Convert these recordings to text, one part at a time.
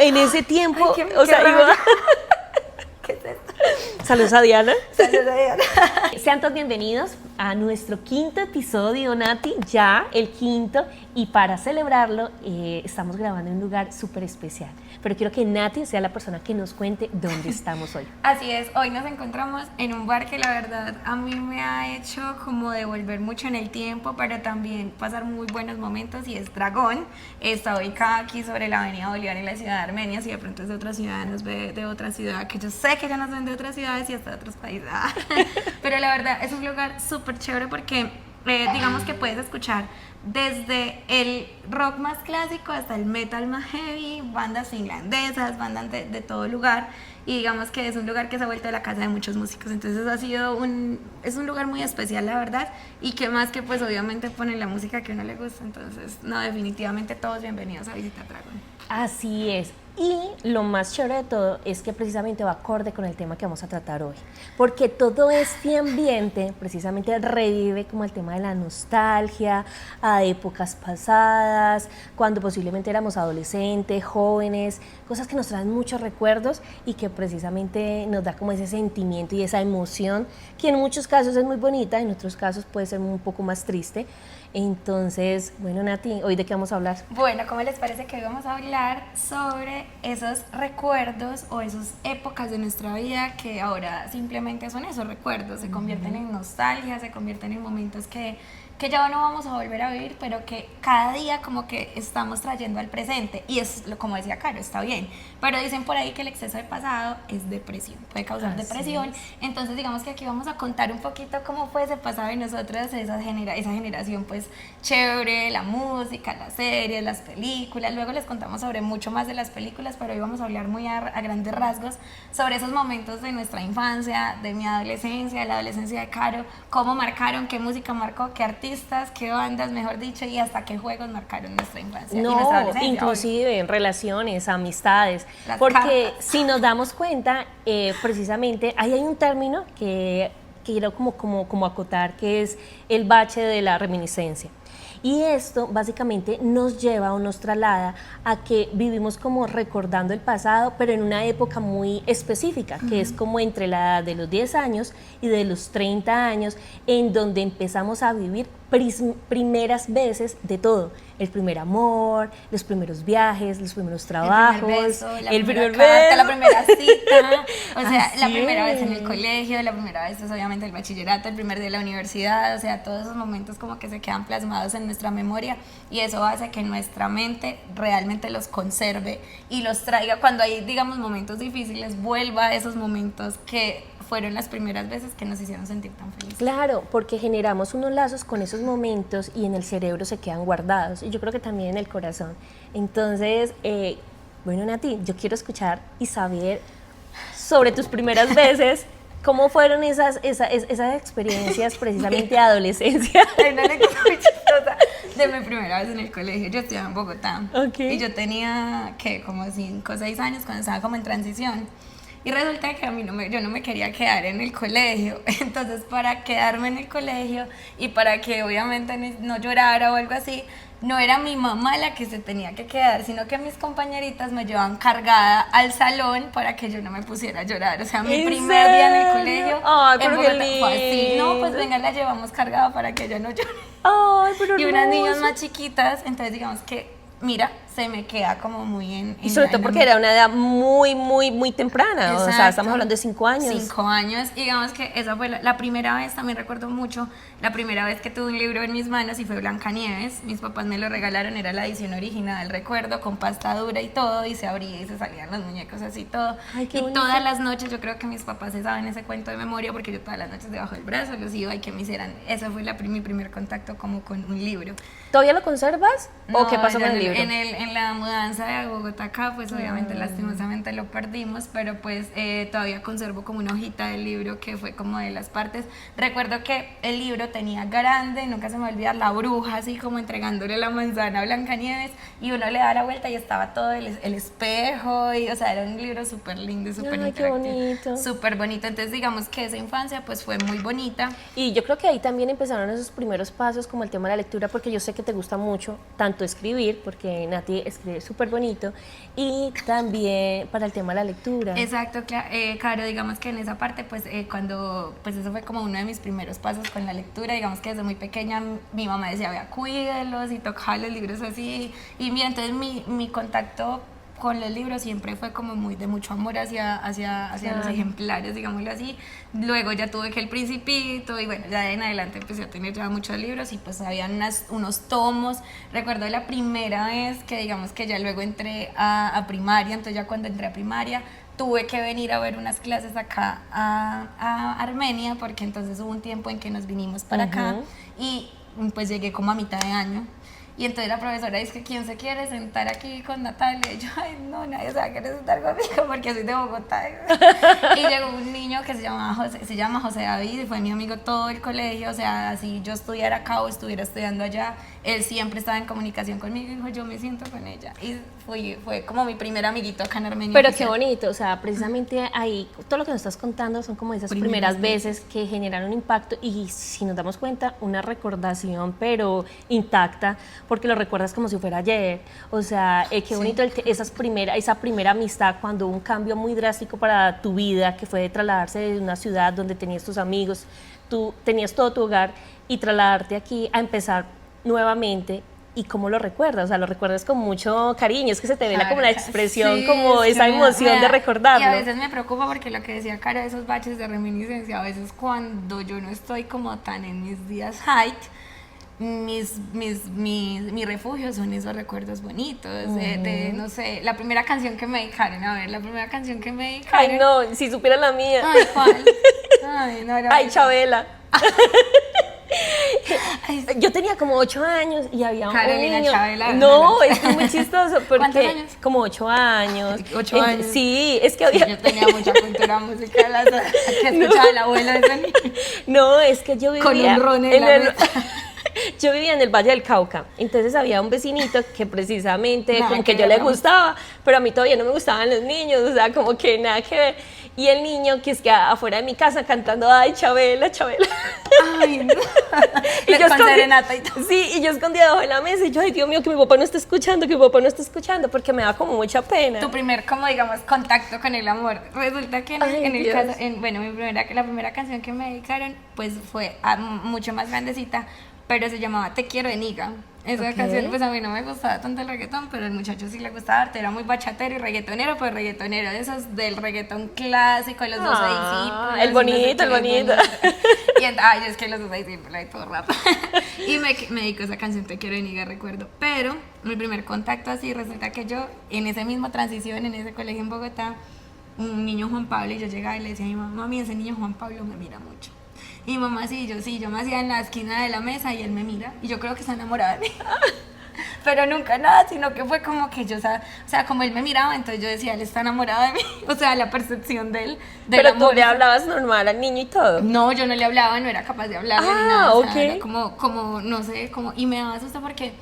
en ese tiempo, Ay, o sea, ¿Qué es esto? saludos a Diana. Saludos a Diana. Sean todos bienvenidos a nuestro quinto episodio, Nati, ya el quinto, y para celebrarlo estamos grabando en un lugar súper especial. Pero quiero que Nati sea la persona que nos cuente dónde estamos hoy. Así es, hoy nos encontramos en un bar que la verdad a mí me ha hecho como devolver mucho en el tiempo, pero también pasar muy buenos momentos, y es Dragón. Está ubicado aquí sobre la avenida Bolívar en la ciudad de Armenia. Si de pronto es de otra ciudad, nos ve de otra ciudad, que yo sé que ya nos ven de otras ciudades y hasta de otros países. Pero la verdad es un lugar súper chévere porque digamos que puedes escuchar desde el rock más clásico hasta el metal más heavy, bandas finlandesas, bandas de todo lugar, y digamos que es un lugar que se ha vuelto la casa de muchos músicos. Entonces es un lugar muy especial, la verdad, y que más que pues obviamente ponen la música que a uno le gusta. Entonces no, definitivamente todos bienvenidos a visitar Dragón. Así es. Y lo más chévere de todo es que precisamente va acorde con el tema que vamos a tratar hoy, porque todo este ambiente precisamente revive como el tema de la nostalgia a épocas pasadas, cuando posiblemente éramos adolescentes, jóvenes, cosas que nos traen muchos recuerdos y que precisamente nos da como ese sentimiento y esa emoción que en muchos casos es muy bonita, en otros casos puede ser un poco más triste. Entonces, bueno, Nati, ¿hoy de qué vamos a hablar? Bueno, ¿cómo les parece que hoy vamos a hablar sobre esos recuerdos o esas épocas de nuestra vida que ahora simplemente son esos recuerdos, se convierten en nostalgia, se convierten en momentos que ya no vamos a volver a vivir, pero que cada día como que estamos trayendo al presente? Y es como decía Caro, está bien, pero dicen por ahí que el exceso de pasado es depresión, puede causar depresión. Entonces digamos que aquí vamos a contar un poquito cómo fue ese pasado de nosotros, esa generación pues chévere, la música, las series, las películas. Luego les contamos sobre mucho más de las películas, pero hoy vamos a hablar muy a grandes rasgos sobre esos momentos de nuestra infancia, de mi adolescencia, de la adolescencia de Caro, cómo marcaron, qué música marcó, qué artistas, qué bandas, mejor dicho, y hasta qué juegos marcaron nuestra infancia y nuestra adolescencia. Inclusive en relaciones, amistades, Las porque cartas. si nos damos cuenta, precisamente ahí hay un término que quiero como acotar, que es el bache de la reminiscencia. Y esto básicamente nos lleva o nos traslada a que vivimos como recordando el pasado, pero en una época muy específica, que es como entre la edad de los 10 años y de los 30 años, en donde empezamos a vivir primeras veces de todo. El primer amor, los primeros viajes, los primeros trabajos, el primer beso, la primera cita, o sea, Así la primera es. vez en el colegio, la primera vez pues obviamente el bachillerato, el primer día de la universidad. O sea, todos esos momentos como que se quedan plasmados en nuestra memoria, y eso hace que nuestra mente realmente los conserve y los traiga cuando hay, digamos, momentos difíciles, vuelva a esos momentos que fueron las primeras veces que nos hicieron sentir tan felices. Claro, porque generamos unos lazos con esos momentos y en el cerebro se quedan guardados, y yo creo que también en el corazón. Entonces, bueno, Nati, yo quiero escuchar y saber sobre tus primeras veces. ¿Cómo fueron esas experiencias precisamente de adolescencia? Hay una anécdota muy chistosa de mi primera vez en el colegio. Yo estudiaba en Bogotá, Okay. y yo tenía, ¿qué? Como 5 o 6 años, cuando estaba como en transición. Y resulta que yo no me quería quedar en el colegio. Entonces, para quedarme en el colegio y para que obviamente no llorara o algo así, no era mi mamá la que se tenía que quedar, sino que mis compañeritas me llevaban cargada al salón para que yo no me pusiera a llorar. O sea, mi primer día en el colegio, Ay, pero en qué Bogotá, fue así. lindo. No, pues venga, la llevamos cargada para que ella no llore. Ay, pero Y unas niñas hermoso. más chiquitas, entonces digamos que, mira, se me queda como muy en Y sobre todo porque era una edad muy temprana. Exacto. O sea, estamos hablando de 5 años. 5 años, y digamos que esa fue la primera vez. También recuerdo mucho la primera vez que tuve un libro en mis manos, y fue Blancanieves. Mis papás me lo regalaron, era la edición original, recuerdo, con pasta dura y todo, y se abría y se salían los muñecos así todo. Ay, qué y bonito. todas las noches, yo creo que mis papás se saben ese cuento de memoria, porque yo todas las noches debajo del brazo los iba y que me hicieran. Ese fue mi primer contacto como con un libro. ¿Todavía lo conservas? ¿O qué pasó ya con el no, libro? en la mudanza de Bogotá acá, pues obviamente lastimosamente lo perdimos, pero pues todavía conservo como una hojita del libro que fue como de las partes. Recuerdo que el libro tenía grande, nunca se me va a olvidar, la bruja así como entregándole la manzana a Blancanieves, y uno le da la vuelta y estaba todo el espejo, y o sea, era un libro súper lindo y súper Ay, qué interactivo. bonito. Súper bonito. Entonces digamos que esa infancia pues fue muy bonita. Y yo creo que ahí también empezaron esos primeros pasos como el tema de la lectura, porque yo sé que te gusta mucho tanto escribir, porque Nati Katy escribe súper bonito, y también para el tema de la lectura. Exacto, claro, digamos que en esa parte, pues cuando, pues eso fue como uno de mis primeros pasos con la lectura, digamos que desde muy pequeña mi mamá decía, vea, cuídelos y tocaba los libros así, y mira, entonces mi contacto con los libros siempre fue como muy de mucho amor hacia los ejemplares, digámoslo así. Luego ya tuve que El Principito y bueno, ya de en adelante empecé a tener ya muchos libros y pues habían unos tomos. Recuerdo la primera vez que digamos que ya luego entré a primaria, entonces ya cuando entré a primaria tuve que venir a ver unas clases acá a Armenia porque entonces hubo un tiempo en que nos vinimos para acá y pues llegué como a mitad de año. Y entonces la profesora dice que ¿quién se quiere sentar aquí con Natalia? Y yo, ay, no, nadie se va a querer sentar conmigo porque soy de Bogotá. Y llegó un niño que se llama José David y fue mi amigo todo el colegio. O sea, si yo estudiara acá o estuviera estudiando allá, él siempre estaba en comunicación conmigo y dijo, yo me siento con ella. Y fue como mi primer amiguito acá en Armenia. Pero qué bonito, o sea, precisamente ahí, todo lo que nos estás contando son como esas primeras veces que generan un impacto y si nos damos cuenta, una recordación, pero intacta, porque lo recuerdas como si fuera ayer. O sea, qué bonito esa primera amistad cuando hubo un cambio muy drástico para tu vida, que fue de trasladarse de una ciudad donde tenías tus amigos, tú tenías todo tu hogar y trasladarte aquí a empezar nuevamente. ¿Y cómo lo recuerdas? O sea, lo recuerdas con mucho cariño, es que se te ve como la expresión, sí, como esa emoción de recordarlo. Y a veces me preocupa porque lo que decía Cara, esos baches de reminiscencia, a veces cuando yo no estoy como tan en mis días height, mi refugio son esos recuerdos bonitos, no sé, la primera canción que me dedicaron, Ay, no, si supiera la mía. Ay, ¿cuál? Ay, no, ay, Chabela. Yo tenía como 8 años y había Carolina un niño. Chabela, no, es que es muy chistoso porque ¿cuántos años? Como 8 años. 8 años. Sí, es que había. Yo tenía mucha cultura musical que escuchaba la abuela de ese niño. No, es que yo vivía con un ron en la mesa. Yo vivía en el Valle del Cauca, entonces había un vecinito que precisamente como que yo le gustaba, pero a mí todavía no me gustaban los niños, o sea, como que nada que ver. Y el niño que es que afuera de mi casa cantando, ay, Chabela, Chabela. Ay, no. Y yo con serenata y todo. Sí, y yo escondida debajo de la mesa y yo, ay, Dios mío, que mi papá no está escuchando, porque me da como mucha pena. Tu primer, como digamos, contacto con el amor. Resulta que en el caso, bueno, la primera canción que me dedicaron, pues fue mucho más grandecita, pero se llamaba Te quiero de Niga. Esa canción, pues a mí no me gustaba tanto el reggaetón, pero al muchacho sí le gustaba arte, era muy bachatero y reggaetonero, pues reggaetonero de esos del reggaetón clásico, los dos discípulos. El bonito. Y ay, es que los dos discípulos y todo rato. Y me dedicó esa canción Te quiero de Niga, recuerdo. Pero mi primer contacto así, resulta que yo, en esa misma transición, en ese colegio en Bogotá, un niño Juan Pablo, y yo llegaba y le decía a mi mamá, mami, ese niño Juan Pablo me mira mucho. Y mi mamá sí, yo me hacía en la esquina de la mesa y él me mira y yo creo que está enamorado de mí. Pero nunca nada, sino que fue como que yo, o sea, como él me miraba, entonces yo decía, él está enamorado de mí. O sea, la percepción de él. Pero tú le hablabas normal al niño y todo. No, yo no le hablaba, no era capaz de hablarle ni nada. O sea, era ok. como, no sé, y me daba susto porque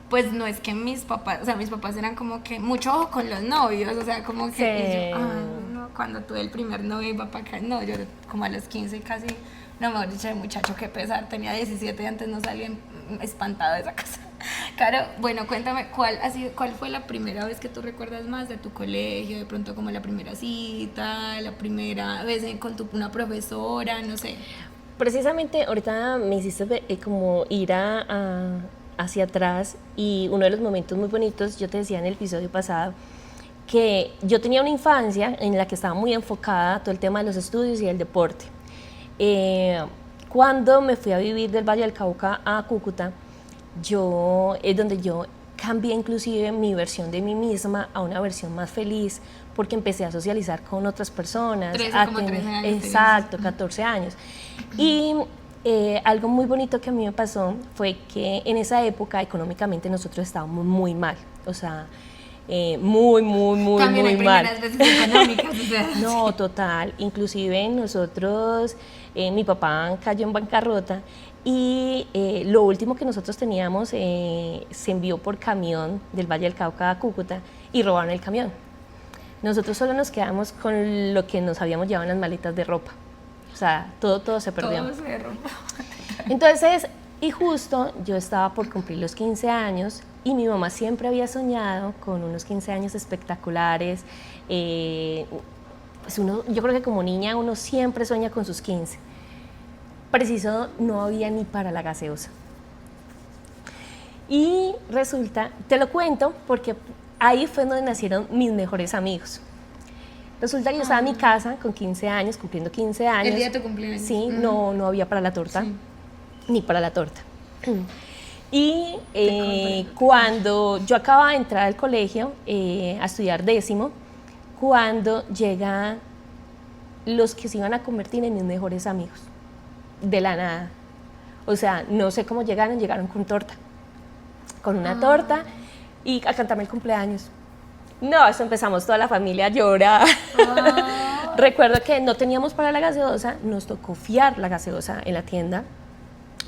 pues no es que mis papás eran como que mucho ojo con los novios, o sea, como que y yo, no, cuando tuve el primer novio iba para acá, no, yo como a los 15 casi. No, mejor dicho, el muchacho que pesar, tenía 17 y antes no salía espantado de esa casa. Claro, bueno, cuéntame, ¿cuál fue la primera vez que tú recuerdas más de tu colegio? De pronto como la primera cita, la primera vez con una profesora, no sé. Precisamente ahorita me hiciste como ir hacia atrás y uno de los momentos muy bonitos, yo te decía en el episodio pasado, que yo tenía una infancia en la que estaba muy enfocada a todo el tema de los estudios y el deporte. Cuando me fui a vivir del Valle del Cauca a Cúcuta, es donde yo cambié inclusive mi versión de mí misma a una versión más feliz, porque empecé a socializar con otras personas. 13 años. Exacto, 14 años. Y algo muy bonito que a mí me pasó fue que en esa época económicamente nosotros estábamos muy mal, o sea, muy También hay mal. primeras veces económicas, o sea. No, total. Inclusive nosotros, mi papá cayó en bancarrota y lo último que nosotros teníamos se envió por camión del Valle del Cauca a Cúcuta y robaron el camión. Nosotros solo nos quedamos con lo que nos habíamos llevado en las maletas de ropa. O sea, todo se perdió. Todo se rompió. Entonces, y justo yo estaba por cumplir los 15 años Y mi mamá siempre había soñado con unos 15 años espectaculares. Pues yo creo que como niña uno siempre sueña con sus 15. Preciso, no había ni para la gaseosa. Y resulta, te lo cuento porque ahí fue donde nacieron mis mejores amigos. Resulta que yo estaba en mi casa con 15 años, cumpliendo 15 años. El día de tu cumpleaños. Sí, no había para la torta, ni para la torta. Y cuando yo acababa de entrar al colegio a estudiar 10º, cuando llegan los que se iban a convertir en mis mejores amigos, de la nada. O sea, no sé cómo llegaron con torta, con una torta y a cantarme el cumpleaños. No, eso empezamos toda la familia a llorar. Recuerdo que no teníamos para la gaseosa, nos tocó fiar la gaseosa en la tienda,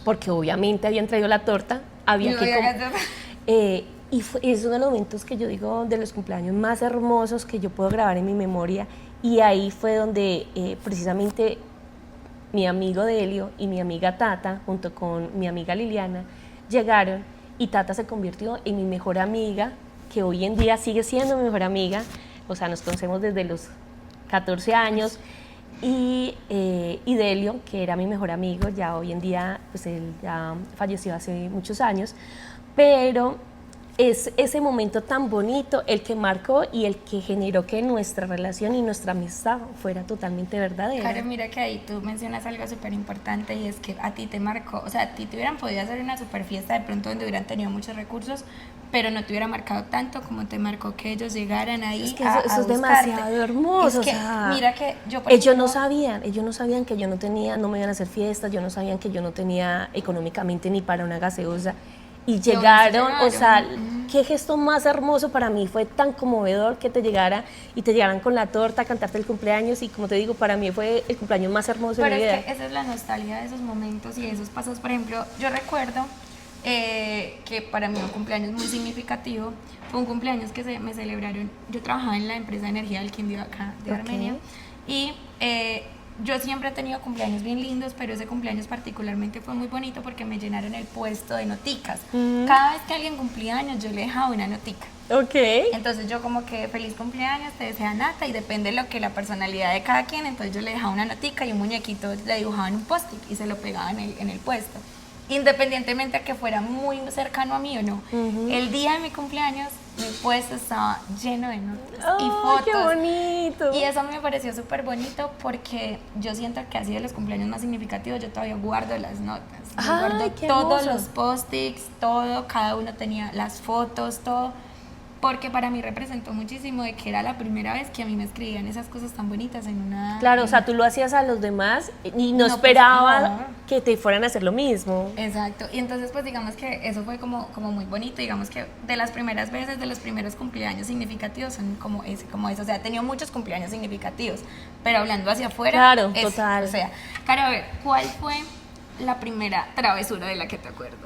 porque obviamente habían traído la torta, es uno de los momentos que yo digo de los cumpleaños más hermosos que yo puedo grabar en mi memoria, y ahí fue donde precisamente mi amigo Delio y mi amiga Tata, junto con mi amiga Liliana, llegaron, y Tata se convirtió en mi mejor amiga, que hoy en día sigue siendo mi mejor amiga. O sea, nos conocemos desde los 14 años, y Delio, que era mi mejor amigo, ya hoy en día, pues él ya falleció hace muchos años, pero es ese momento tan bonito el que marcó y el que generó que nuestra relación y nuestra amistad fuera totalmente verdadera. Claro, mira que ahí tú mencionas algo súper importante, y es que a ti te marcó, o sea, a ti te hubieran podido hacer una super fiesta de pronto donde hubieran tenido muchos recursos, pero no te hubiera marcado tanto como te marcó que ellos llegaran ahí. Es que eso es demasiado hermoso. Es que, o sea, mira que yo, por ellos ejemplo, no sabían que yo no me iban a hacer fiestas, yo no sabían que yo no tenía económicamente ni para una gaseosa. Y llegaron, o sea, qué gesto más hermoso para mí, fue tan conmovedor que te llegaran con la torta, cantarte el cumpleaños, y como te digo, para mí fue el cumpleaños más hermoso de mi vida. Pero es que esa es la nostalgia de esos momentos y de esos pasos. Por ejemplo, yo recuerdo que para mí un cumpleaños muy significativo fue un cumpleaños que me celebraron. Yo trabajaba en la empresa de energía del Quindío acá de Armenia, y yo siempre he tenido cumpleaños bien lindos, pero ese cumpleaños particularmente fue muy bonito porque me llenaron el puesto de noticas. Cada vez que alguien cumplía años, yo le dejaba una notica. Entonces yo como que feliz cumpleaños, te desea Nata, y depende de lo que la personalidad de cada quien, entonces yo le dejaba una notica y un muñequito, le dibujaban un post-it y se lo pegaban en el puesto. Independientemente de que fuera muy cercano a mí o no. El día de mi cumpleaños, mi puesto estaba lleno de notas y fotos. ¡Qué bonito! Y eso me pareció súper bonito porque yo siento que así de los cumpleaños más significativos, yo todavía guardo las notas. Yo guardo todos los post-its, todo, cada uno tenía las fotos, todo. Porque para mí representó muchísimo de que era la primera vez que a mí me escribían esas cosas tan bonitas en una... Claro, o sea, tú lo hacías a los demás y no esperabas que te fueran a hacer lo mismo. Exacto, y entonces pues digamos que eso fue como muy bonito, digamos que de las primeras veces, de los primeros cumpleaños significativos son como eso, o sea, he tenido muchos cumpleaños significativos, pero hablando hacia afuera... Claro, total. O sea, Caro, a ver, ¿cuál fue la primera travesura de la que te acuerdas?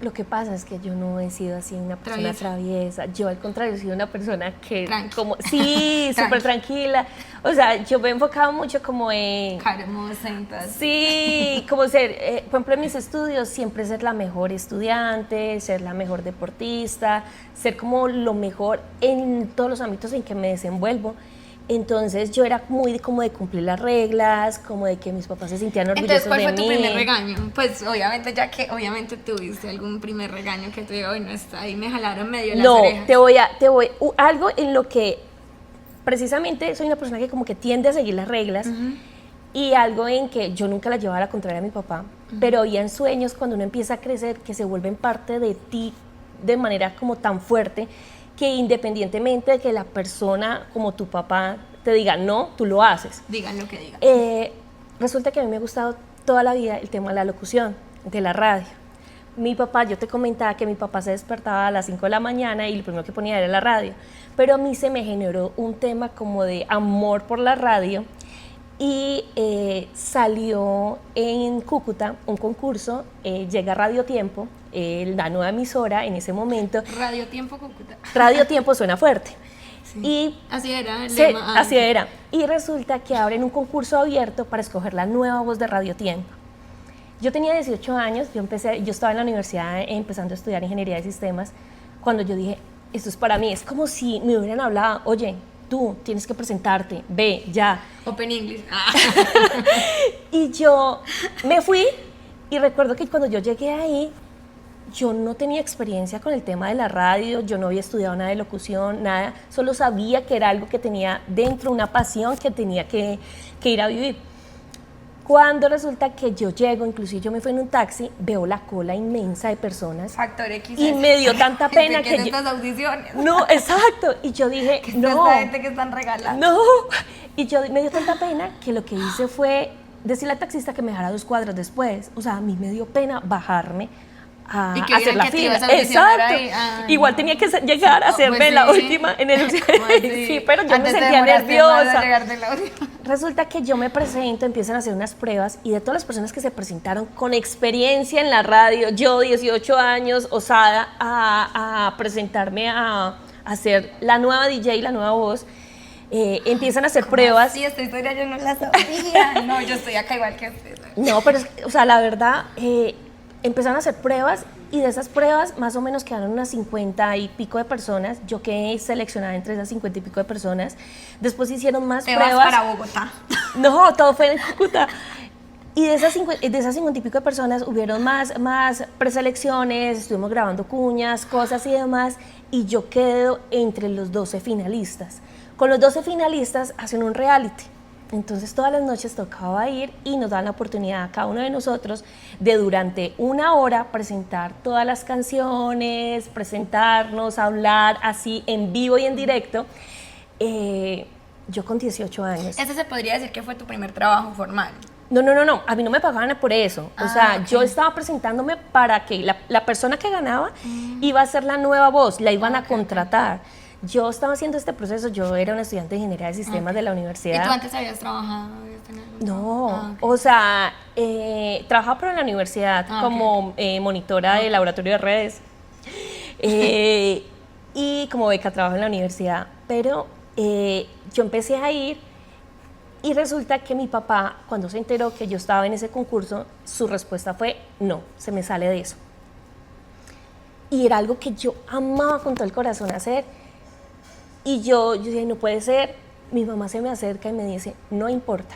Lo que pasa es que yo no he sido así una persona traviesa. Yo, al contrario, he sido una persona que... súper tranquila. O sea, yo me he enfocado mucho como en... Sí, como ser... por ejemplo, en mis estudios, siempre ser la mejor estudiante, ser la mejor deportista, ser como lo mejor en todos los ámbitos en que me desenvuelvo. Entonces yo era muy como de cumplir las reglas, como de que mis papás se sintieran orgullosos de mí. Entonces, ¿cuál fue tu primer regaño? Pues obviamente, ya que obviamente tuviste algún primer regaño que te digo, bueno, ahí me jalaron medio las orejas. Algo en lo que precisamente soy una persona que como que tiende a seguir las reglas, y algo en que yo nunca la llevaba a la contraria a mi papá, pero había sueños cuando uno empieza a crecer que se vuelven parte de ti de manera como tan fuerte, que independientemente de que la persona como tu papá te diga no, tú lo haces. Digan lo que digan. Resulta que a mí me ha gustado toda la vida el tema de la locución, de la radio. Mi papá, yo te comentaba que mi papá se despertaba a las 5 de la mañana y lo primero que ponía era la radio, pero a mí se me generó un tema como de amor por la radio, y salió en Cúcuta un concurso, llega Radio Tiempo, la nueva emisora en ese momento. Radio Tiempo Cúcuta. Radio Tiempo suena fuerte. Sí. Y así era el lema. Así era. Y resulta que abren un concurso abierto para escoger la nueva voz de Radio Tiempo. Yo tenía 18 años, yo estaba en la universidad empezando a estudiar ingeniería de sistemas, cuando yo dije, esto es para mí, es como si me hubieran hablado, oye, tú tienes que presentarte, ve, ya. Open English. Y yo me fui y recuerdo que cuando yo llegué ahí, yo no tenía experiencia con el tema de la radio, yo no había estudiado nada de locución, nada, solo sabía que era algo que tenía dentro, una pasión que tenía que ir a vivir. Cuando resulta que yo llego, inclusive yo me fui en un taxi, veo la cola inmensa de personas. Factor X. Y me dio tanta pena que que estas audiciones. No, exacto. Y yo dije, ¿Qué no. esta gente que están regalando? No. Y yo me dio tanta pena que lo que hice fue decirle al taxista que me dejara 2 cuadras después. O sea, a mí me dio pena bajarme a Y que hacer la que te fila. ibas a audicionar Exacto. ahí. Igual tenía que llegar a hacerme pues la sí. última en el ¿Cómo así? Sí, pero yo Antes me de sentía demorarte más a nerviosa. llegar del audio. Resulta que yo me presento, empiezan a hacer unas pruebas y de todas las personas que se presentaron con experiencia en la radio, yo 18 años, osada a presentarme a hacer la nueva DJ, la nueva voz, empiezan a hacer pruebas. Sí, esta historia yo no la sabía. No, yo estoy acá igual que usted. No, pero, o sea, la verdad, empezaron a hacer pruebas y de esas pruebas más o menos quedaron unas 50 y pico de personas. Yo quedé seleccionada entre esas 50 y pico de personas. Después hicieron más Te pruebas. vas para Bogotá. No, todo fue en Cúcuta. Y de esas 50 y pico de personas hubieron más preselecciones, estuvimos grabando cuñas, cosas y demás, y yo quedo entre los 12 finalistas. Con los 12 finalistas hacen un reality. Entonces todas las noches tocaba ir y nos daban la oportunidad a cada uno de nosotros de durante 1 hora presentar todas las canciones, presentarnos, hablar así en vivo y en directo. Yo con 18 años. Ese se podría decir que fue tu primer trabajo formal. No, a mí no me pagaban por eso. O sea, ok. yo estaba presentándome para que la persona que ganaba iba a ser la nueva voz, la iban a contratar. Yo estaba haciendo este proceso, yo era una estudiante de ingeniería de sistemas de la universidad. ¿Y tú antes habías trabajado? No, o sea, trabajaba para la universidad como monitora de laboratorio de redes y como beca trabajo en la universidad, pero yo empecé a ir y resulta que mi papá, cuando se enteró que yo estaba en ese concurso, su respuesta fue, no, se me sale de eso. Y era algo que yo amaba con todo el corazón hacer. Y yo dije, no puede ser. Mi mamá se me acerca y me dice, no importa.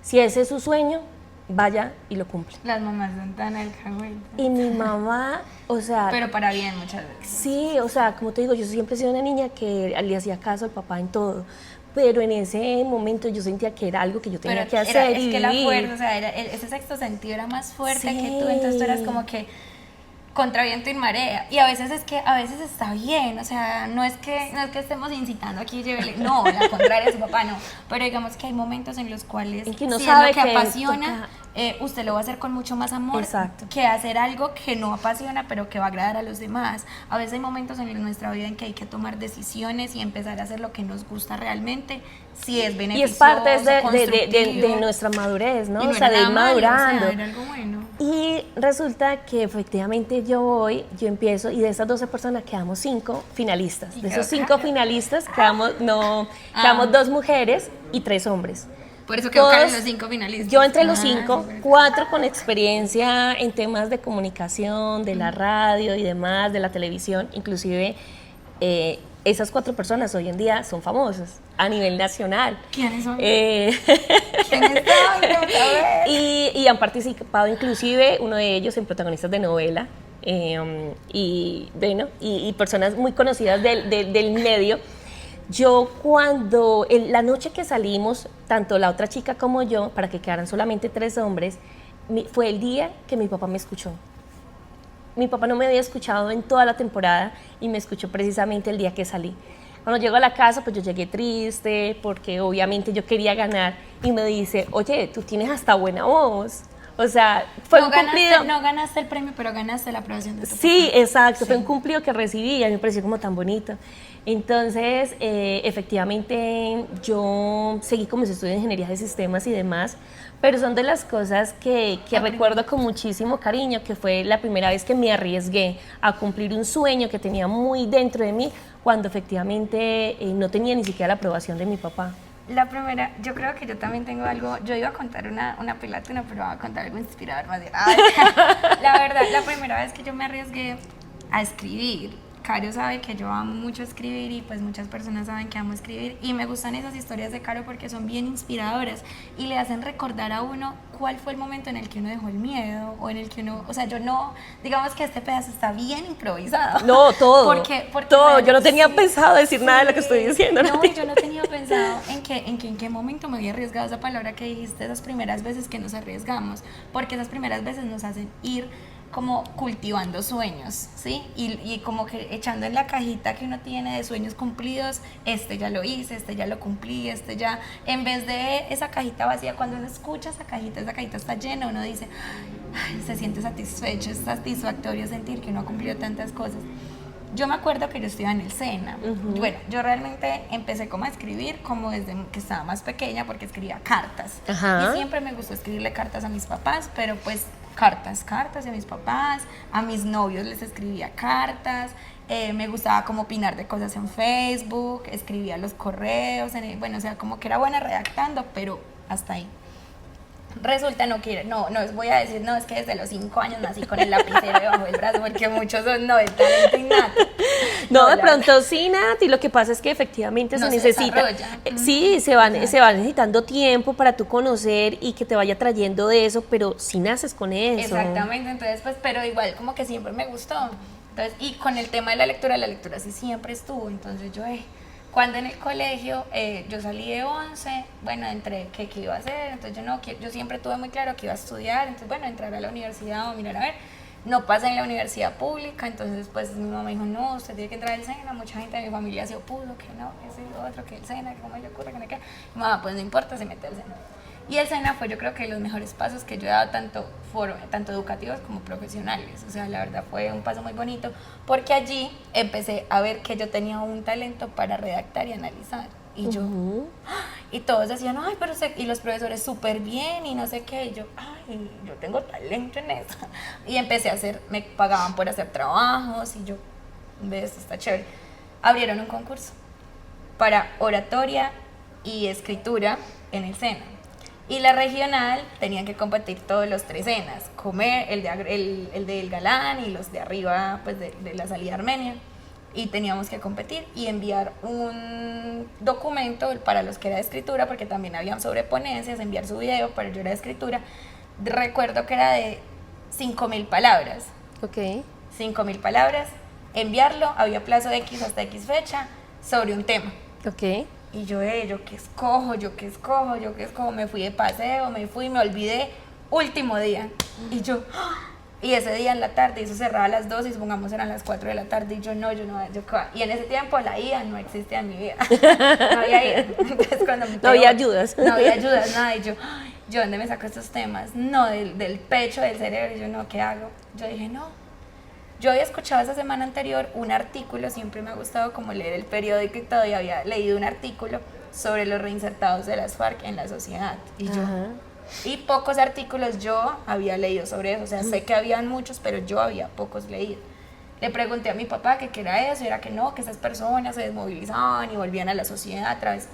Si ese es su sueño, vaya y lo cumple. Las mamás son tan alcahuetas. Y mi mamá, o sea... Pero para bien muchas veces. Sí, o sea, como te digo, yo siempre he sido una niña que le hacía caso al papá en todo. Pero en ese momento yo sentía que era algo que yo tenía que hacer es y que la vivir. fuerza, o sea, ese sexto sentido era más fuerte Sí. que tú, entonces tú eras como que contra viento y marea. Y a veces está bien, o sea, no es que estemos incitando aquí, no, la contraria de su papá, no. Pero digamos que hay momentos en los cuales en que uno si sabe es lo que que apasiona, usted lo va a hacer con mucho más amor. Exacto. Que hacer algo que no apasiona, pero que va a agradar a los demás. A veces hay momentos en nuestra vida en que hay que tomar decisiones y empezar a hacer lo que nos gusta realmente, si es Y beneficioso, es parte de constructivo. nuestra madurez, ¿no? Y O sea, de ir era malo, madurando. o sea, era algo bueno. Y resulta que efectivamente yo empiezo y de esas 12 personas quedamos 5 finalistas. De esos 5 finalistas quedamos 2 mujeres y 3 hombres. Por eso quedó Todos- en los 5 finalistas. Yo entre los 5, súper. 4 con experiencia en temas de comunicación, de la radio y demás, de la televisión, inclusive esas 4 personas hoy en día son famosas a nivel nacional. ¿Quiénes son? ¿Quiénes ¿Quiénes son? Quiero saber. y han participado inclusive uno de ellos en protagonistas de novela y personas muy conocidas del medio. Yo cuando, la noche que salimos, tanto la otra chica como yo, para que quedaran solamente 3 hombres, fue el día que mi papá me escuchó. Mi papá no me había escuchado en toda la temporada y me escuchó precisamente el día que salí. Cuando llego a la casa, pues yo llegué triste porque obviamente yo quería ganar y me dice, oye, tú tienes hasta buena voz. O sea, fue un cumplido. No ganaste el premio, pero ganaste la aprobación de tu Sí, papá. exacto, fue un cumplido que recibí y a mí me pareció como tan bonito. Entonces, efectivamente, yo seguí con mis estudios de ingeniería de sistemas y demás, pero son de las cosas que recuerdo con muchísimo cariño, que fue la primera vez que me arriesgué a cumplir un sueño que tenía muy dentro de mí, cuando efectivamente no tenía ni siquiera la aprobación de mi papá. La primera, yo creo que yo también tengo algo, yo iba a contar una pelatona, pero voy a contar algo inspirador más bien. Ay, la verdad, la primera vez que yo me arriesgué a escribir, Caro sabe que yo amo mucho escribir y pues muchas personas saben que amo escribir y me gustan esas historias de Caro porque son bien inspiradoras y le hacen recordar a uno cuál fue el momento en el que uno dejó el miedo o en el que uno, o sea, yo no, digamos que este pedazo está bien improvisado. No, todo. Porque todo. Yo no tenía pensado decir nada de lo que estoy diciendo. No, yo no tenía pensado en qué momento me había arriesgado esa palabra que dijiste, esas primeras veces que nos arriesgamos, porque esas primeras veces nos hacen ir como cultivando sueños, ¿sí? Y como que echando en la cajita que uno tiene de sueños cumplidos, este ya lo hice, este ya lo cumplí, este ya, en vez de esa cajita vacía, cuando uno escucha esa cajita está llena, uno dice, ay, se siente satisfecho, es satisfactorio sentir que uno ha cumplido tantas cosas. Yo me acuerdo que yo estudiaba en el SENA. Bueno, yo realmente empecé como a escribir como desde que estaba más pequeña porque escribía cartas. Ajá. Y siempre me gustó escribirle cartas a mis papás, pero pues cartas a mis papás, a mis novios les escribía cartas, me gustaba como opinar de cosas en Facebook, escribía los correos, bueno, o sea, como que era buena redactando, pero hasta ahí. Resulta, no voy a decir, no, es que desde los 5 años nací con el lapicero debajo del brazo, porque muchos son, no, el talento innato. No, de pronto sí, Nati, lo que pasa es que efectivamente se necesita, sí, se va necesitando tiempo para tú conocer y que te vaya trayendo de eso, pero si naces con eso. Exactamente, entonces pues, pero igual como que siempre me gustó, entonces, y con el tema de la lectura sí siempre estuvo, entonces yo, cuando en el colegio yo salí de 11, bueno, entré, ¿qué iba a hacer? Entonces yo siempre tuve muy claro que iba a estudiar, entonces bueno, entrar a la universidad o mirar a ver, no pasé en la universidad pública, entonces pues mi mamá me dijo, no, usted tiene que entrar al SENA, mucha gente de mi familia se opuso, que no, que ese otro, que el SENA, que cómo le ocurre, que no, que mi mamá, pues no importa, se mete al SENA. Y el SENA fue yo creo que los mejores pasos que yo he dado tanto educativos como profesionales, o sea, la verdad fue un paso muy bonito, porque allí empecé a ver que yo tenía un talento para redactar y analizar, y yo, y todos decían, ay, pero y los profesores súper bien, y no sé qué, y yo, ay, yo tengo talento en eso, y empecé a me pagaban por hacer trabajos, y yo, esto está chévere, abrieron un concurso para oratoria y escritura en el SENA. Y la regional tenían que competir todos los 3 SENAs, el del Galán y los de arriba, pues de la salida Armenia. Y teníamos que competir y enviar un documento para los que era de escritura, porque también habían sobreponencias, enviar su video, pero yo era de escritura. Recuerdo que era de 5.000 palabras. Ok. 5.000 palabras, enviarlo, había plazo de X hasta X fecha, sobre un tema. Ok. Y yo qué escojo, me fui de paseo, me olvidé, último día. Y ese día en la tarde, eso cerraba a las 2 y supongamos eran las 4 de la tarde, y y en ese tiempo la IA no existía en mi vida. No había IA. Entonces, no había ayudas. No había ayudas, nada. Y yo, ¿dónde me saco estos temas? No, del pecho, del cerebro. Y yo, no, ¿qué hago? Yo dije, no. Yo había escuchado esa semana anterior un artículo, siempre me ha gustado como leer el periódico y todo, y había leído un artículo sobre los reinsertados de las FARC en la sociedad. Y pocos artículos yo había leído sobre eso, o sea, sé que habían muchos, pero yo había pocos leído. Le pregunté a mi papá que qué era eso, y era que no, que esas personas se desmovilizaban y volvían a la sociedad a través.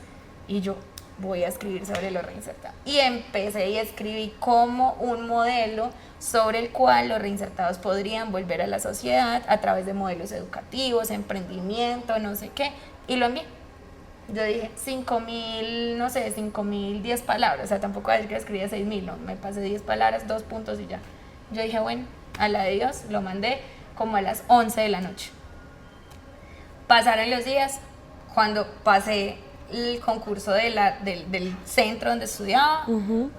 Y yo, voy a escribir sobre los reinsertados. Y empecé y escribí como un modelo sobre el cual los reinsertados podrían volver a la sociedad a través de modelos educativos, emprendimiento, no sé qué, y lo envié. Yo dije 5.000, no sé, 5.010 palabras, o sea, tampoco es que escribía 6.000, no, me pasé 10 palabras, 2 puntos y ya. Yo dije, bueno, a la de Dios, lo mandé como a las 11 de la noche. Pasaron los días, cuando pasé el concurso del centro donde estudiaba,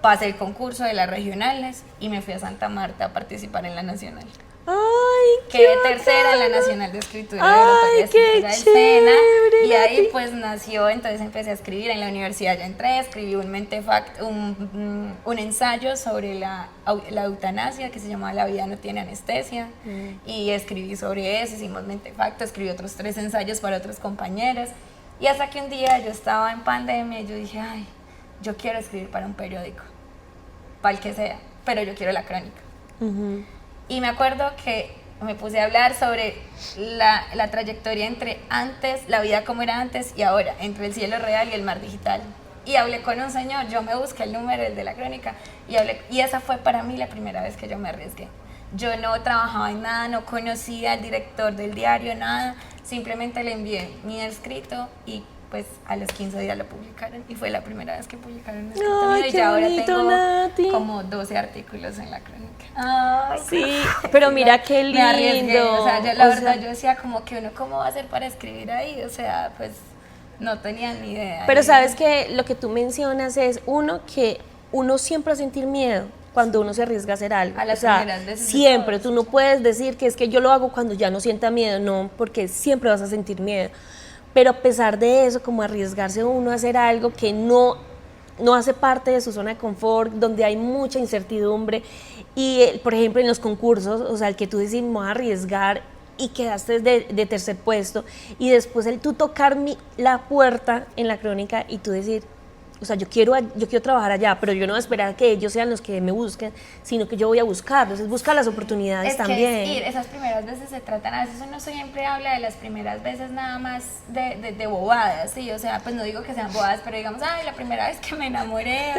pasé el concurso de las regionales y me fui a Santa Marta a participar en la nacional. ¡Ay, qué Quedé tercera en la Nacional de Escritura de Oratoria de Escritura del SENA, y ahí pues nació, entonces empecé a escribir en la universidad, ya entré, escribí un ensayo sobre la eutanasia que se llamaba La vida no tiene anestesia, y escribí sobre eso, hicimos Mentefacto, escribí otros 3 ensayos para otros compañeros, y hasta que un día yo estaba en pandemia y yo dije, ay, yo quiero escribir para un periódico, para el que sea, pero yo quiero la crónica. Y me acuerdo que me puse a hablar sobre la trayectoria entre antes, la vida como era antes y ahora, entre el cielo real y el mar digital. y hablé con un señor, yo me busqué el número, el de la crónica, y hablé, y esa fue para mí la primera vez que yo me arriesgué. Yo no trabajaba en nada, no conocía al director del diario, nada, simplemente le envié mi escrito y pues a los 15 días lo publicaron y fue la primera vez que publicaron el escrito mío y ya ahora tengo Nati. como 12 artículos en la crónica. Ay, Sí, pero mira qué lindo. me arriesgué, o sea, la verdad yo decía como que uno cómo va a hacer para escribir ahí, o sea, pues no tenía ni idea. Pero sabes que lo que tú mencionas es que uno siempre va a sentir miedo cuando uno se arriesga a hacer algo. A las o sea, primeras veces de siempre, todo. tú no puedes decir que es que yo lo hago cuando ya no sienta miedo, no, porque siempre vas a sentir miedo. Pero a pesar de eso, como arriesgarse uno a hacer algo que no hace parte de su zona de confort, donde hay mucha incertidumbre y, por ejemplo, en los concursos, o sea, el que tú dices, me voy a arriesgar y quedaste de tercer puesto y después tú tocar la puerta en la crónica y tú decir, o sea, yo quiero trabajar allá, pero yo no voy a esperar a que ellos sean los que me busquen, sino que yo voy a buscarlos, es buscar las oportunidades es también. Que es ir, esas primeras veces se tratan, a veces uno siempre habla de las primeras veces nada más de bobadas, ¿sí? O sea, pues no digo que sean bobadas, pero digamos, ay, la primera vez que me enamoré,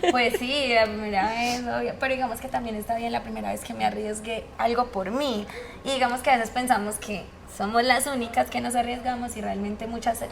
pues sí, la primera vez, obvio, pero digamos que también está bien la primera vez que me arriesgué algo por mí, y digamos que a veces pensamos que somos las únicas que nos arriesgamos y realmente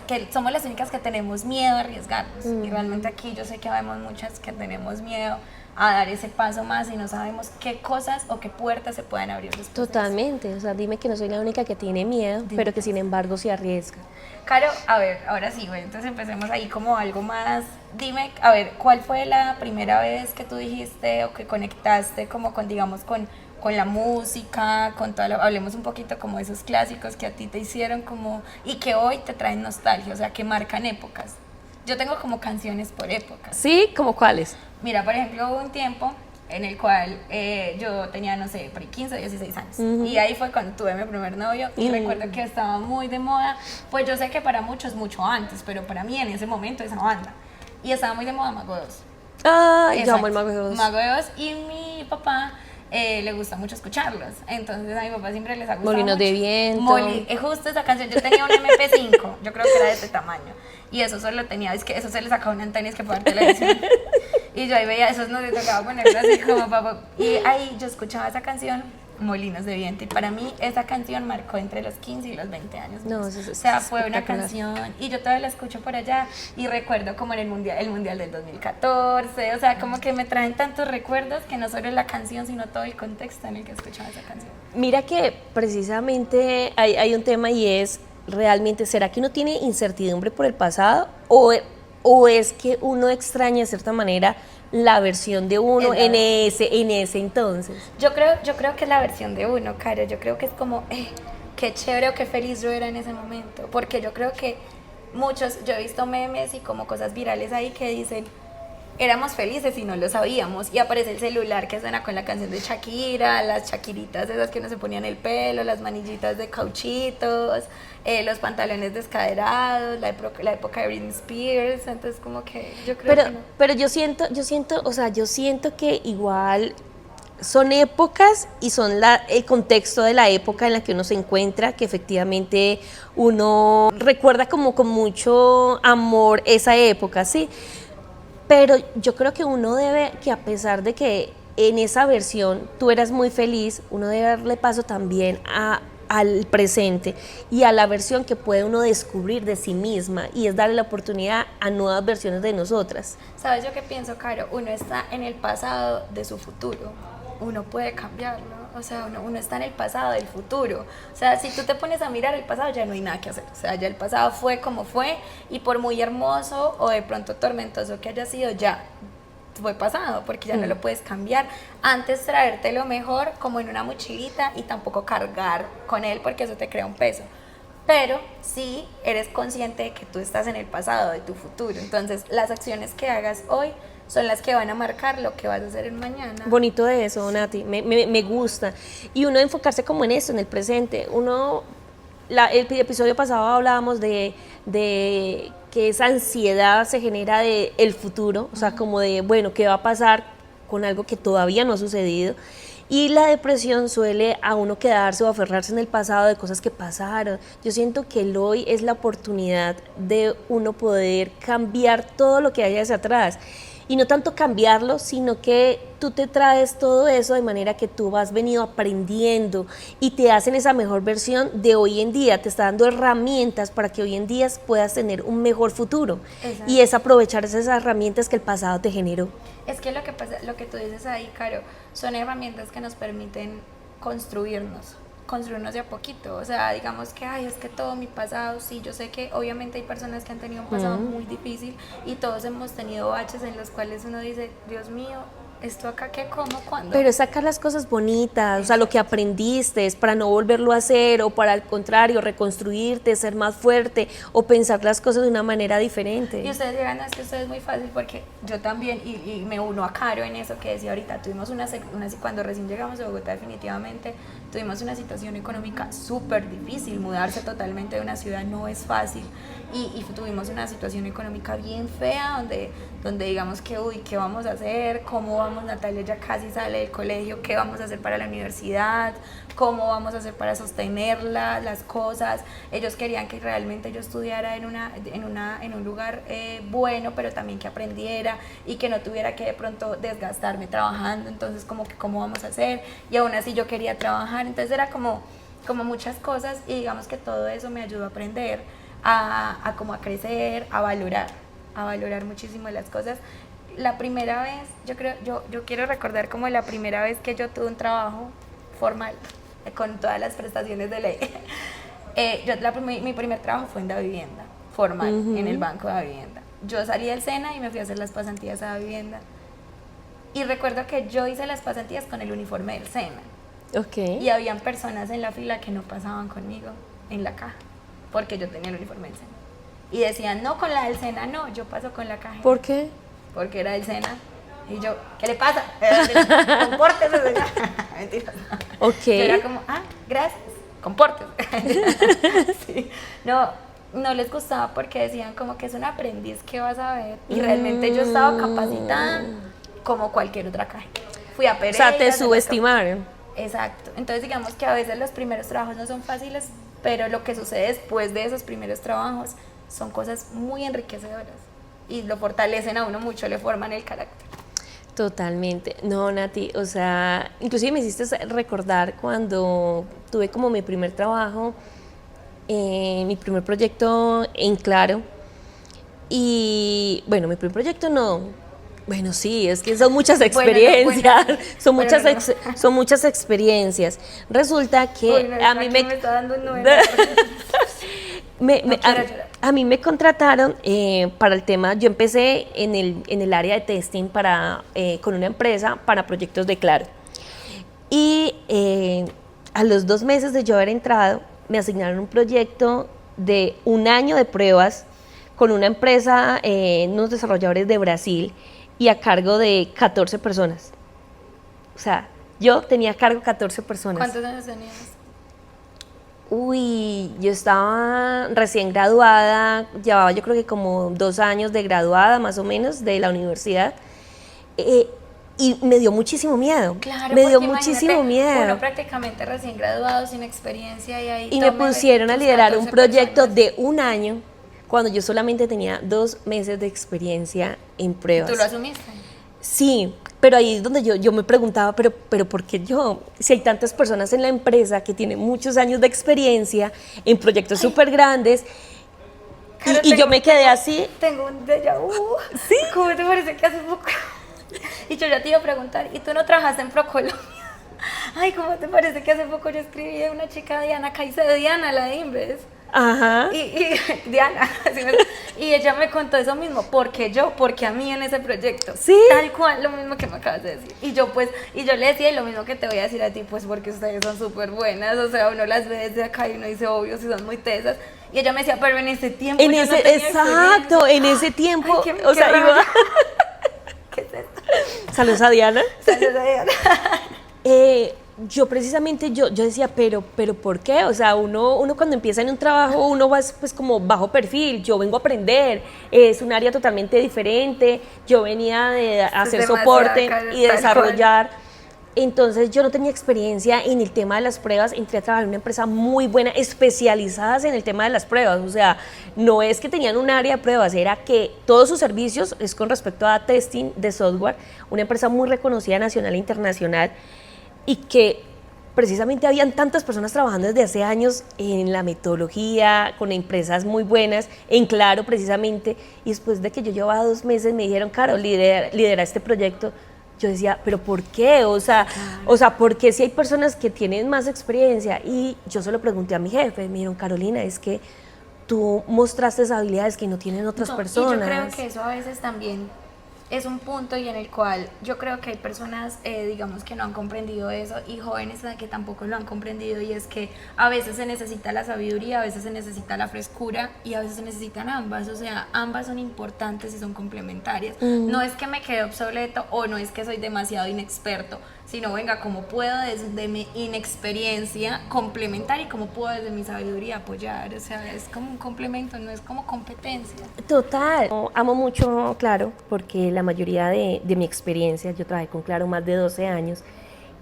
que somos las únicas que tenemos miedo a arriesgarnos. Y realmente aquí yo sé que vemos muchas que tenemos miedo a dar ese paso más y no sabemos qué cosas o qué puertas se pueden abrir después. Totalmente, o sea, dime que no soy la única que tiene miedo, pero que sin embargo se arriesga. Caro, a ver, ahora sí, güey, entonces empecemos ahí como algo más. Dime, a ver, ¿cuál fue la primera vez que tú dijiste o que conectaste como con, digamos, con la música, con hablemos un poquito como de esos clásicos que a ti te hicieron como, y que hoy te traen nostalgia, o sea, que marcan épocas? Yo tengo como canciones por épocas. ¿Sí? ¿Cómo cuáles? Mira, por ejemplo, hubo un tiempo en el cual yo tenía, no sé, por ahí 15 o 16 años. Y ahí fue cuando tuve mi primer novio y recuerdo que estaba muy de moda. Pues yo sé que para muchos mucho antes, pero para mí en ese momento esa banda. Y estaba muy de moda Mago 2. Ay, yo amo el Mago de Oz. Mago de Oz, y mi papá le gusta mucho escucharlos. Entonces a mi papá siempre les ha gustado Molinos mucho. de viento. Justo esa canción, yo tenía un MP5, yo creo que era de este tamaño. Y eso solo tenía, es que eso se le sacaba una antena que para televisión. Y yo ahí veía, esos no le tocaba ponerlo así como papá. Y ahí yo escuchaba esa canción, Molinos de Viento. Y para mí esa canción marcó entre los 15 y los 20 años. No, eso o sea, fue una espectacular. canción y yo todavía la escucho por allá y recuerdo como en el mundial del 2014, o sea, como que me traen tantos recuerdos que no solo la canción, sino todo el contexto en el que escuchaba esa canción. Mira que precisamente hay un tema y es realmente, ¿será que uno tiene incertidumbre por el pasado o es que uno extraña de cierta manera la versión de uno en ese entonces? Yo creo que es la versión de uno, Caro. Yo creo que es como, qué chévere o qué feliz yo era en ese momento. Porque yo creo que yo he visto memes y como cosas virales ahí que dicen, éramos felices y no lo sabíamos. Y aparece el celular que suena con la canción de Shakira, las shakiritas esas que no se ponían el pelo, las manillitas de cauchitos, los pantalones descaderados, la época de Britney Spears. Entonces como que yo creo que no. Pero yo siento, o sea, yo siento que igual son épocas y son el contexto de la época en la que uno se encuentra, que efectivamente uno recuerda como con mucho amor esa época, ¿sí? Pero yo creo que uno debe, que a pesar de que en esa versión tú eras muy feliz, uno debe darle paso también al presente y a la versión que puede uno descubrir de sí misma, y es darle la oportunidad a nuevas versiones de nosotras. ¿Sabes yo qué pienso, Caro? Uno está en el pasado de su futuro. Uno puede cambiarlo. O sea, uno está en el pasado del futuro. O sea, si tú te pones a mirar el pasado, ya no hay nada que hacer. O sea, ya el pasado fue como fue, y por muy hermoso o de pronto tormentoso que haya sido, ya fue pasado, porque ya no lo puedes cambiar. Antes traerte lo mejor como en una mochilita y tampoco cargar con él, porque eso te crea un peso. Pero sí eres consciente de que tú estás en el pasado, de tu futuro. Entonces, las acciones que hagas hoy son las que van a marcar lo que vas a hacer en mañana. Bonito de eso, Nati, me gusta. Y uno enfocarse como en eso, en el presente. El episodio pasado hablábamos de que esa ansiedad se genera del futuro, o sea, como de, bueno, ¿qué va a pasar con algo que todavía no ha sucedido? Y la depresión suele a uno quedarse o aferrarse en el pasado de cosas que pasaron. Yo siento que el hoy es la oportunidad de uno poder cambiar todo lo que hay hacia atrás. Y no tanto cambiarlo, sino que tú te traes todo eso de manera que tú has venido aprendiendo y te hacen esa mejor versión de hoy en día, te está dando herramientas para que hoy en día puedas tener un mejor futuro. Exacto. Y es aprovechar esas herramientas que el pasado te generó. Es que lo que pasa, lo que tú dices ahí, Caro, son herramientas que nos permiten construirnos de a poquito, o sea, digamos que, ay, es que todo mi pasado, sí, yo sé que obviamente hay personas que han tenido un pasado muy difícil y todos hemos tenido baches en los cuales uno dice, Dios mío, ¿esto acá qué, cómo, cuándo? Pero es sacar las cosas bonitas, o sea, lo que aprendiste, es para no volverlo a hacer o para al contrario, reconstruirte, ser más fuerte o pensar las cosas de una manera diferente. Y ustedes dirán, no, es que esto es muy fácil porque yo también, y me uno a Caro en eso que decía ahorita, tuvimos cuando recién llegamos a Bogotá definitivamente, tuvimos una situación económica súper difícil, mudarse totalmente de una ciudad no es fácil y tuvimos una situación económica bien fea donde digamos que, uy, ¿qué vamos a hacer? ¿Cómo vamos? Natalia ya casi sale del colegio, ¿qué vamos a hacer para la universidad? ¿Cómo vamos a hacer para sostenerla, las cosas? Ellos querían que realmente yo estudiara en un lugar bueno, pero también que aprendiera y que no tuviera que de pronto desgastarme trabajando, entonces como que ¿cómo vamos a hacer? Y aún así yo quería trabajar, entonces era como muchas cosas y digamos que todo eso me ayudó a aprender, a como a crecer, a valorar muchísimo las cosas. La primera vez, yo quiero recordar como la primera vez que yo tuve un trabajo formal, con todas las prestaciones de ley. Mi primer trabajo fue en la vivienda, formal, en el banco de la vivienda. Yo salí del SENA y me fui a hacer las pasantías a la vivienda. Y recuerdo que yo hice las pasantías con el uniforme del SENA. Okay. Y habían personas en la fila que no pasaban conmigo en la caja, porque yo tenía el uniforme del SENA. Y decían, no, con la del SENA no, yo paso con la caja. ¿Por qué? Porque era del SENA. Y yo, ¿qué le pasa? Compórtese. Mentira. Ok. Yo era como, gracias, compórtese. Sí. No les gustaba porque decían como que es un aprendiz que vas a ver. Y realmente yo estaba capacitada como cualquier otra caja. Fui a Pereira. O sea, te subestimaron. Exacto. Entonces digamos que a veces los primeros trabajos no son fáciles, pero lo que sucede después de esos primeros trabajos son cosas muy enriquecedoras y lo fortalecen a uno mucho, le forman el carácter. Totalmente. No, Nati, o sea, inclusive me hiciste recordar cuando tuve como mi primer trabajo, mi primer proyecto en Claro. Y bueno, mi primer proyecto no. Bueno, sí, es que son muchas experiencias, son muchas experiencias. Resulta que a mí me está dando un 9. a mí me contrataron para el tema. Yo empecé en el área de testing con una empresa para proyectos de Claro. Y a los 2 meses de yo haber entrado, me asignaron un proyecto de 1 año de pruebas con una empresa, unos desarrolladores de Brasil, y a cargo de 14 personas. O sea, yo tenía a cargo 14 personas. ¿Cuántos años tenías? Uy, yo estaba recién graduada, llevaba yo creo que como 2 años de graduada más o menos de la universidad, y me dio muchísimo miedo. Claro, me dio muchísimo miedo. Uno prácticamente recién graduado, sin experiencia y me pusieron a liderar un proyecto de 1 año cuando yo solamente tenía 2 meses de experiencia en pruebas. ¿Tú lo asumiste? Sí, pero ahí es donde yo me preguntaba, pero ¿por qué yo? Si hay tantas personas en la empresa que tienen muchos años de experiencia en proyectos súper grandes, y yo me quedé así. Tengo un déjà vu. ¿Sí? ¿Cómo te parece que hace poco? Y yo ya te iba a preguntar, ¿y tú no trabajaste en ProColombia? Ay, ¿cómo te parece que hace poco yo escribí de una chica, Diana Caicedo, Diana, la de Inves? Ajá. Y Diana, y ella me contó eso mismo, porque a mí en ese proyecto, sí, tal cual, lo mismo que me acabas de decir, y yo le decía, y lo mismo que te voy a decir a ti, pues porque ustedes son súper buenas, o sea, uno las ve desde acá y uno dice, obvio, si son muy tesas, y ella me decía, pero en ese tiempo en ese tiempo, ay, o sea, iba... ¿Qué es esto? Saludos a Diana. Saludos a Diana. Yo precisamente, yo decía, pero ¿por qué? O sea, uno cuando empieza en un trabajo, uno va pues como bajo perfil, yo vengo a aprender, es un área totalmente diferente, yo venía de hacer soporte y desarrollar, Entonces yo no tenía experiencia en el tema de las pruebas, entré a trabajar en una empresa muy buena, especializadas en el tema de las pruebas, o sea, no es que tenían un área de pruebas, era que todos sus servicios es con respecto a testing de software, una empresa muy reconocida nacional e internacional, y que precisamente habían tantas personas trabajando desde hace años en la metodología, con empresas muy buenas, en Claro precisamente, y después de que yo llevaba 2 meses me dijeron, Caro, lidera este proyecto. Yo decía, ¿pero por qué? O sea, ¿por qué si hay personas que tienen más experiencia? Y yo se lo pregunté a mi jefe, me dijeron, Carolina, es que tú mostraste esas habilidades que no tienen otras personas. Y yo creo que eso a veces también es un punto y en el cual yo creo que hay personas, digamos, que no han comprendido eso y jóvenes que tampoco lo han comprendido, y es que a veces se necesita la sabiduría, a veces se necesita la frescura y a veces se necesitan ambas, o sea, ambas son importantes y son complementarias. No es que me quede obsoleto o no es que soy demasiado inexperto, sino venga, cómo puedo desde mi inexperiencia complementar y cómo puedo desde mi sabiduría apoyar, o sea, es como un complemento, no es como competencia. Total, amo mucho Claro porque la mayoría de mi experiencia, yo trabajé con Claro más de 12 años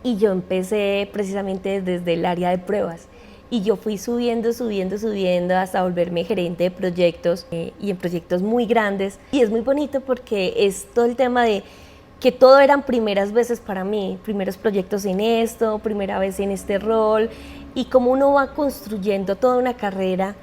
y yo empecé precisamente desde el área de pruebas y yo fui subiendo hasta volverme gerente de proyectos y en proyectos muy grandes, y es muy bonito porque es todo el tema de que todo eran primeras veces para mí, primeros proyectos en esto, primera vez en este rol, y cómo uno va construyendo toda una carrera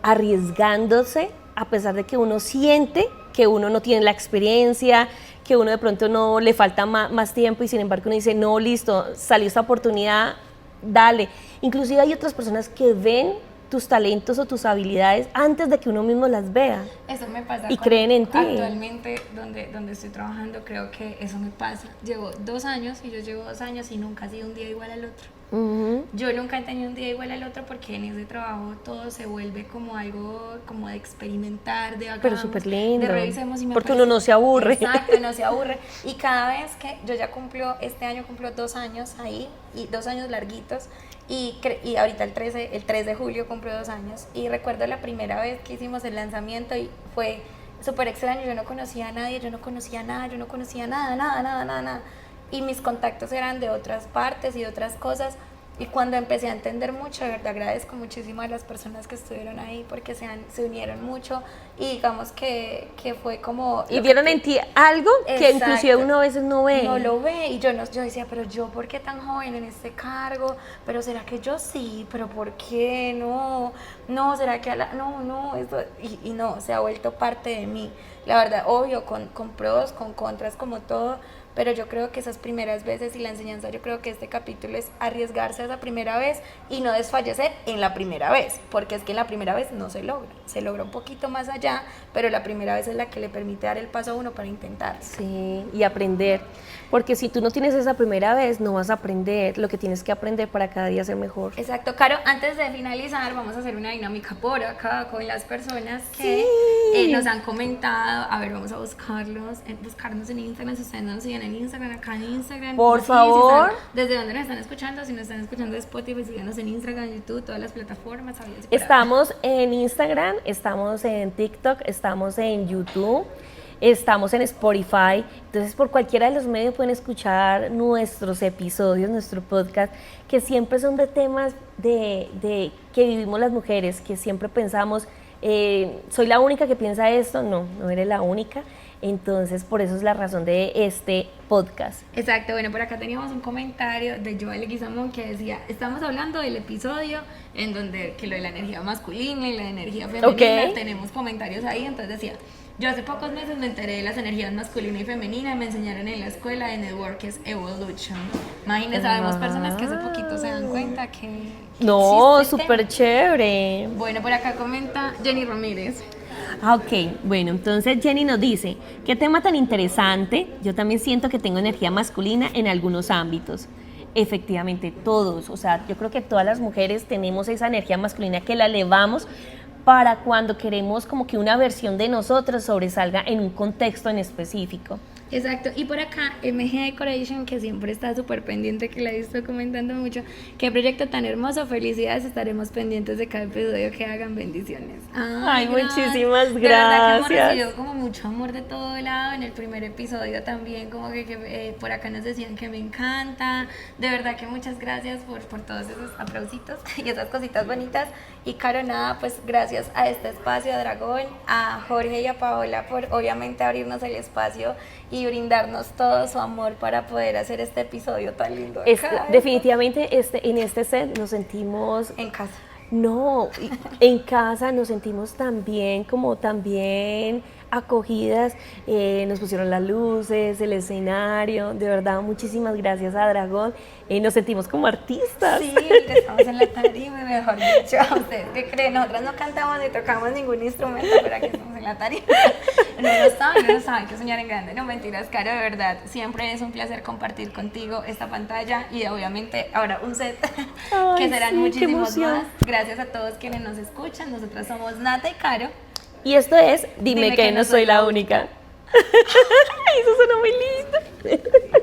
arriesgándose a pesar de que uno siente que uno no tiene la experiencia, que uno de pronto no le falta más tiempo, y sin embargo uno dice, no, listo, salió esta oportunidad, dale. Inclusive hay otras personas que ven tus talentos o tus habilidades antes de que uno mismo las vea. Eso me pasa y creen en ti. Actualmente, donde estoy trabajando, creo que eso me pasa. Llevo 2 años y yo llevo 2 años y nunca ha sido un día igual al otro. Yo nunca he tenido un día igual al otro porque en ese trabajo todo se vuelve como algo como de experimentar, de hagamos, pero súper lindo, de revisemos y me porque parece, uno no se aburre. Exacto, no se aburre. Y cada vez que yo ya este año cumplo 2 años ahí, y 2 años larguitos, y ahorita el 3 de julio cumplo 2 años, y recuerdo la primera vez que hicimos el lanzamiento y fue súper extraño, yo no conocía a nadie, yo no conocía nada, y mis contactos eran de otras partes y de otras cosas, y cuando empecé a entender mucho, de verdad agradezco muchísimo a las personas que estuvieron ahí porque se unieron mucho, y digamos que fue como... Y vieron en ti algo que inclusive uno a veces no ve. No lo ve, y yo decía, pero yo, ¿por qué tan joven en este cargo? Pero ¿será que yo sí? ¿Pero por qué? No, ¿será que no, esto, y no, se ha vuelto parte de mí. La verdad, obvio, con pros, con contras, como todo, pero yo creo que esas primeras veces y la enseñanza, yo creo que este capítulo es arriesgarse a esa primera vez y no desfallecer en la primera vez, porque es que en la primera vez no se logra un poquito más allá, pero la primera vez es la que le permite dar el paso a uno para intentar. Sí, y aprender, porque si tú no tienes esa primera vez, no vas a aprender lo que tienes que aprender para cada día ser mejor. Exacto, Caro, antes de finalizar, vamos a hacer una dinámica por acá con las personas que nos han comentado. A ver, vamos a buscarnos en Instagram, si ustedes no nos siguen en Instagram, acá en Instagram. Por favor. ¿Desde dónde nos están escuchando? Si nos están escuchando de Spotify, síganos en Instagram, YouTube, todas las plataformas. Estamos en Instagram, estamos en TikTok, estamos en YouTube, estamos en Spotify. Entonces, por cualquiera de los medios pueden escuchar nuestros episodios, nuestro podcast, que siempre son de temas de que vivimos las mujeres, que siempre pensamos, soy la única que piensa esto. No eres la única. Entonces, por eso es la razón de este podcast. Exacto, bueno, por acá teníamos un comentario de Joel Leguizamón que decía, estamos hablando del episodio en donde, que lo de la energía masculina y la energía femenina, tenemos comentarios ahí, entonces decía, yo hace pocos meses me enteré de las energías masculina y femenina, me enseñaron en la escuela de Network's Evolution. Imagínense, sabemos personas que hace poquito se dan cuenta que no, súper chévere. Bueno, por acá comenta Jenny Ramírez. Ok, bueno, entonces Jenny nos dice, qué tema tan interesante, yo también siento que tengo energía masculina en algunos ámbitos. Efectivamente, todos, o sea, yo creo que todas las mujeres tenemos esa energía masculina que la elevamos para cuando queremos como que una versión de nosotros sobresalga en un contexto en específico. Exacto, y por acá MG Decoration, que siempre está súper pendiente, que la he visto comentando mucho, qué proyecto tan hermoso, felicidades, estaremos pendientes de cada episodio que hagan, bendiciones. Ay, muchísimas De verdad que hemos gracias. recibido como mucho amor de todo lado, en el primer episodio también como que por acá nos decían que me encanta, de verdad que muchas gracias por todos esos aplausitos y esas cositas bonitas, y Caro, nada, pues gracias a este espacio, a Dragón, a Jorge y a Paola por obviamente abrirnos el espacio y brindarnos todo su amor para poder hacer este episodio tan lindo. Definitivamente en este set nos sentimos En casa. no, en casa nos sentimos también acogidas, nos pusieron las luces, el escenario, de verdad muchísimas gracias a Dragón, nos sentimos como artistas. Sí, ahorita estamos en la tarima, mejor dicho, ¿ustedes qué creen? Nosotras no cantamos ni tocamos ningún instrumento, pero aquí estamos en la tarima. No lo saben, que soñar en grande, no mentiras, Caro, de verdad, siempre es un placer compartir contigo esta pantalla y obviamente ahora un set que serán sí, muchísimos más. Gracias a todos quienes nos escuchan, nosotras somos Nata y Caro. Y esto es Dime que no soy la única. Eso suena muy lindo.